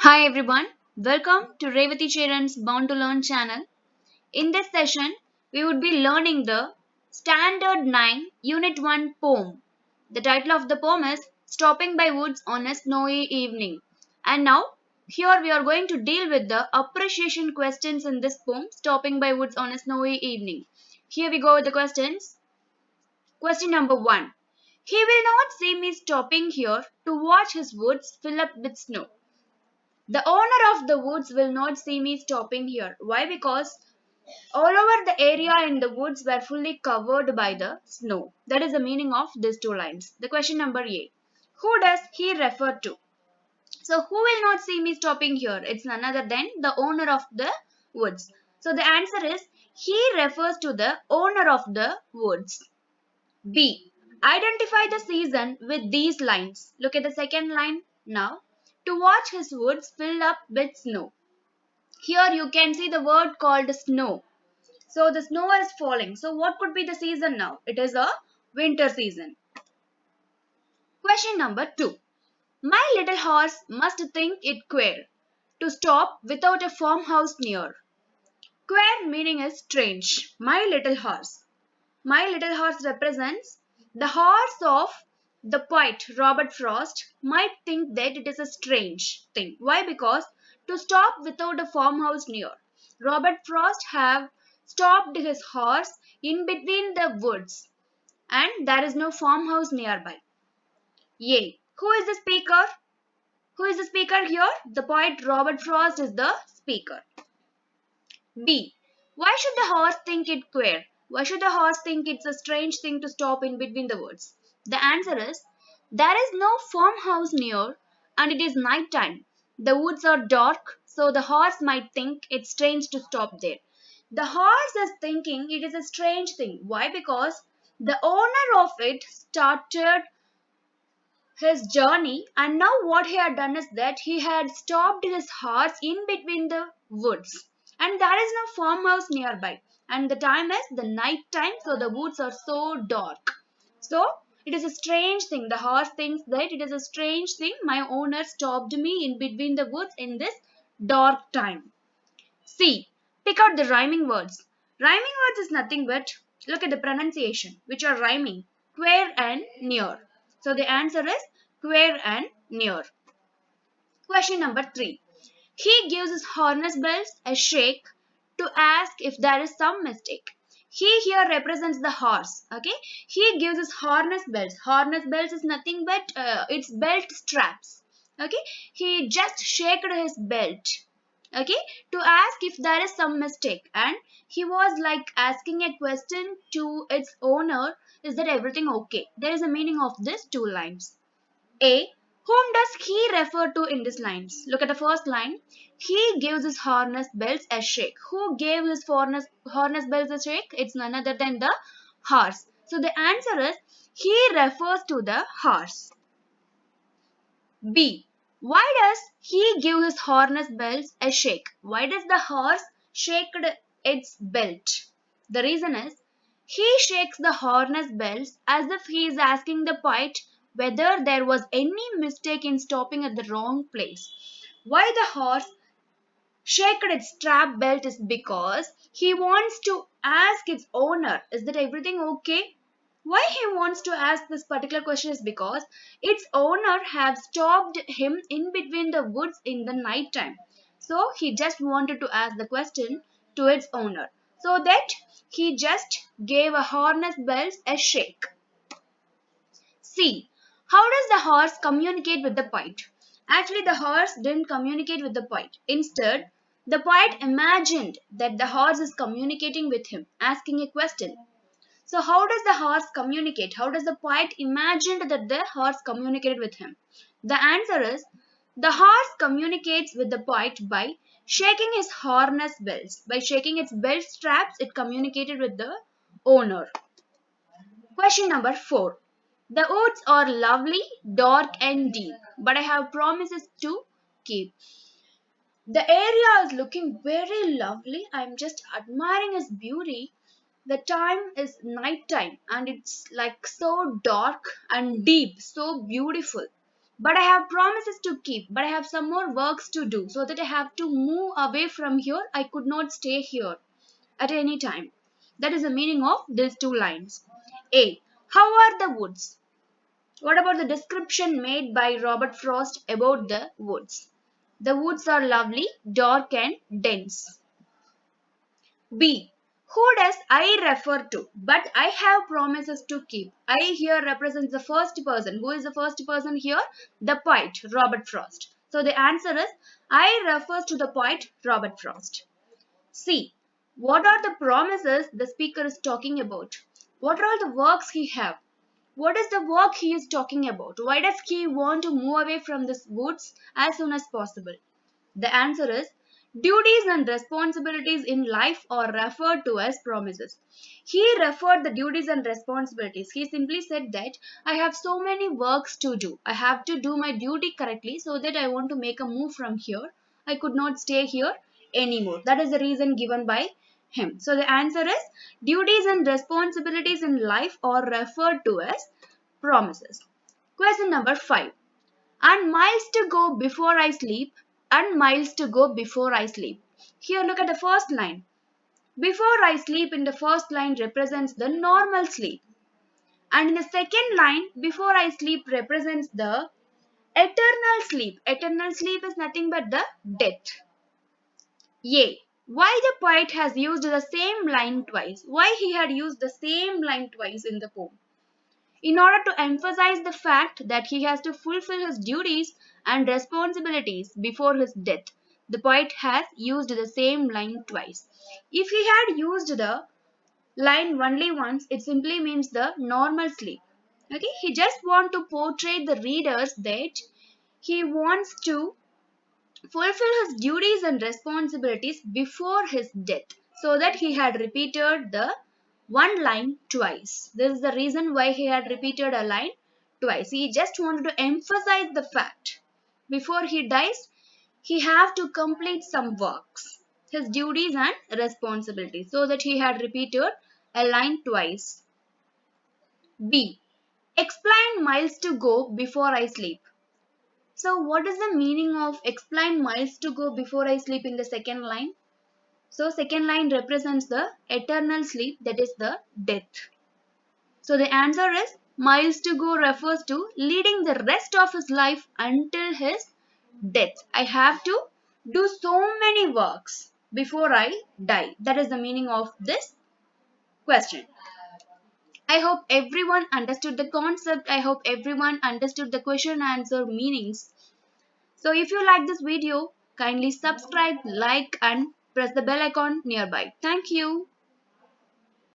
Hi everyone, welcome to Revati Charan's Bound to Learn channel. In this session, we would be learning the Standard 9 Unit 1 poem. The title of the poem is Stopping by Woods on a Snowy Evening. And now, here we are going to deal with the appreciation questions in this poem, Stopping by Woods on a Snowy Evening. Here we go with the questions. Question number 1. He will not see me stopping here to watch his woods fill up with snow. The owner of the woods will not see me stopping here. Why? Because all over the area in the woods were fully covered by the snow. That is the meaning of these two lines. The question number A. Who does he refer to? So who will not see me stopping here? It's none other than the owner of the woods. So the answer is he refers to the owner of the woods. B. Identify the season with these lines. Look at the second line now. To watch his woods fill up with snow. Here you can see the word called snow. So the snow is falling. So what could be the season now? It is a winter season. Question number 2. My little horse must think it queer to stop without a farmhouse near. Queer meaning is strange. My little horse. My little horse represents the horse of the poet Robert Frost might think that it is a strange thing. Why? Because to stop without a farmhouse near. Robert Frost have stopped his horse in between the woods and there is no farmhouse nearby. Yay. Who is the speaker? Who is the speaker here? The poet Robert Frost is the speaker. B. Why should the horse think it queer? Why should the horse think it's a strange thing to stop in between the woods? The answer is there is no farmhouse near and it is night time. The woods are dark, so the horse might think it's strange to stop there. The horse is thinking it is a strange thing. Why? Because the owner of it started his journey, and now what he had done is that he had stopped his horse in between the woods, and there is no farmhouse nearby, and the time is the night time, so the woods are so dark. So it is a strange thing. The horse thinks that it is a strange thing. My owner stopped me in between the woods in this dark time. C. Pick out the rhyming words. Rhyming words is nothing but look at the pronunciation, which are rhyming. Queer and near. So the answer is queer and near. Question number 3. He gives his harness bells a shake to ask if there is some mistake. He here represents the horse. Okay. He gives his harness bells. Harness bells is nothing but its belt straps. Okay. He just shaked his belt, okay, to ask if there is some mistake, and he was like asking a question to its owner, is that everything okay? There is a meaning of these two lines. A. Whom does he refer to in these lines? Look at the first line. He gives his harness bells a shake. Who gave his harness bells a shake? It's none other than the horse. So the answer is he refers to the horse. B. Why does he give his harness bells a shake? Why does the horse shake its belt? The reason is he shakes the harness bells as if he is asking the poet whether there was any mistake in stopping at the wrong place. Why the horse shaked its strap belt is because he wants to ask its owner, is that everything okay? Why he wants to ask this particular question is because its owner have stopped him in between the woods in the night time. So he just wanted to ask the question to its owner. So that he just gave a harness bells a shake. C. How does the horse communicate with the poet? Actually, the horse didn't communicate with the poet. Instead, the poet imagined that the horse is communicating with him, asking a question. So, how does the horse communicate? How does the poet imagine that the horse communicated with him? The answer is the horse communicates with the poet by shaking his harness bells. By shaking its belt straps, it communicated with the owner. Question number 4. The woods are lovely, dark, and deep, but I have promises to keep. The area is looking very lovely. I'm just admiring its beauty. The time is night time and it's like so dark and deep, so beautiful. but I have promises to keep, but I have some more works to do, so that I have to move away from here. I could not stay here at any time. That is the meaning of these two lines. A. How are the woods? What about the description made by Robert Frost about the woods? The woods are lovely, dark, and dense. B. Who does I refer to? But I have promises to keep. I here represents the first person. Who is the first person here? The poet, Robert Frost. So the answer is I refers to the poet, Robert Frost. C. What are the promises the speaker is talking about? What are all the works he have? What is the work he is talking about? Why does he want to move away from this woods as soon as possible? The answer is duties and responsibilities in life are referred to as promises. He referred the duties and responsibilities. He simply said that I have so many works to do. I have to do my duty correctly so that I want to make a move from here. I could not stay here anymore. That is the reason given by him. So the answer is duties and responsibilities in life are referred to as promises. Question number 5. And miles to go before I sleep, and miles to go before I sleep. Here look at the first line. Before I sleep in the first line represents the normal sleep. And in the second line, before I sleep represents the eternal sleep. Eternal sleep is nothing but the death. Yea. Why the poet has used the same line twice? Why he had used the same line twice in the poem? In order to emphasize the fact that he has to fulfill his duties and responsibilities before his death, the poet has used the same line twice. If he had used the line only once, it simply means the normal sleep. Okay, he just wants to portray the readers that he wants to fulfill his duties and responsibilities before his death, so that he had repeated the one line twice. This is the reason why he had repeated a line twice. He just wanted to emphasize the fact before he dies he have to complete some works, his duties and responsibilities, so that he had repeated a line twice. B. Explain miles to go before I sleep. So, what is the meaning of explain miles to go before I sleep in the second line? So, second line represents the eternal sleep, that is the death. So, the answer is miles to go refers to leading the rest of his life until his death. I have to do so many works before I die. That is the meaning of this question. I hope everyone understood the concept. I hope everyone understood the question answer meanings. So if you like this video, kindly subscribe, like and press the bell icon nearby. Thank you.